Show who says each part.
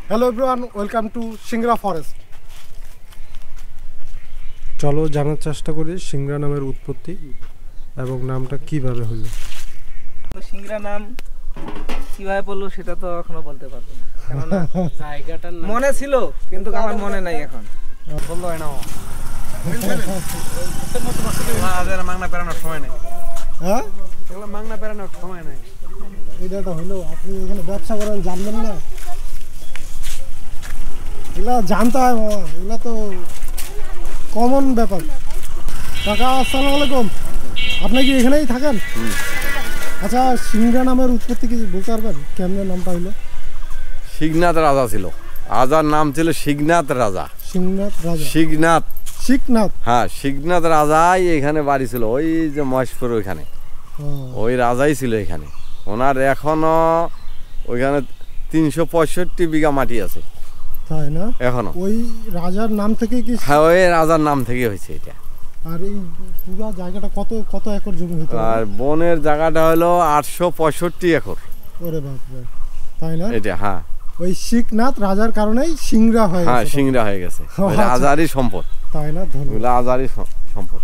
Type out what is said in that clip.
Speaker 1: Hello everyone, welcome to Singra forest. চলো জানার চেষ্টা করি সিংড়া নামের উৎপত্তি এবং নামটা কিভাবে হলো।
Speaker 2: সিংড়া নাম কিভাবে পড়লো সেটা তো এখনো বলতে পারবো না, কেননা জায়গাটার মনে ছিল কিন্তু আমার মনে নাই এখন। বললো হয় না মাংনা পেরানোর সময় নেই।
Speaker 1: হ্যাঁ,
Speaker 2: এগুলো মাংনা পেরানোর সময় নেই।
Speaker 1: এটা হলো আপনি এখানে ব্যবসা করেন, জানবেন না? এগুলা জানতে হয় বাবা, এগুলা তো কমন ব্যাপার। কাকা আসসালামু আলাইকুম, আপনি কি এখানেই থাকেন? আচ্ছা, সিংড়া নামের উৎপত্তি কি বলতে পারবেন? কেমনে নামটা হলো?
Speaker 3: শিগনাথ রাজা ছিল, রাজার নাম ছিল শিগনাথ রাজা।
Speaker 1: সিংনাথ রাজা,
Speaker 3: শিগনাথ,
Speaker 1: শিখনাথ।
Speaker 3: হ্যাঁ শিগনাথ রাজাই এখানে বাড়ি ছিল, ওই যে মহেশপুর ওইখানে ওই রাজাই ছিল এখানে। ওনার এখনো ওইখানে 365 বিঘা মাটি আছে
Speaker 1: তাই না?
Speaker 3: এখনো।
Speaker 1: ওই রাজার নাম থেকে কি?
Speaker 3: হ্যাঁ, ওই রাজার নাম থেকে হয়েছে এটা।
Speaker 1: আর এই পুরো জায়গাটা কত কত একর জমি হতে
Speaker 3: আর
Speaker 1: পারে?
Speaker 3: বনের জায়গাটা হলো 865 একর।
Speaker 1: ওরে বাপরে, তাই না?
Speaker 3: এটা হ্যাঁ,
Speaker 1: ওই শিখনাথ রাজার কারণেই সিংড়া হয়ে
Speaker 3: হ্যাঁ
Speaker 1: গেছে।
Speaker 3: সিংড়া হয়ে গেছে।
Speaker 1: ও,
Speaker 3: ওইটা
Speaker 1: আচ্ছা।
Speaker 3: আজারি সম্পদ,
Speaker 1: তাই না? ধন্যবাদ।
Speaker 3: ওগুলো আজারি সম্পদ।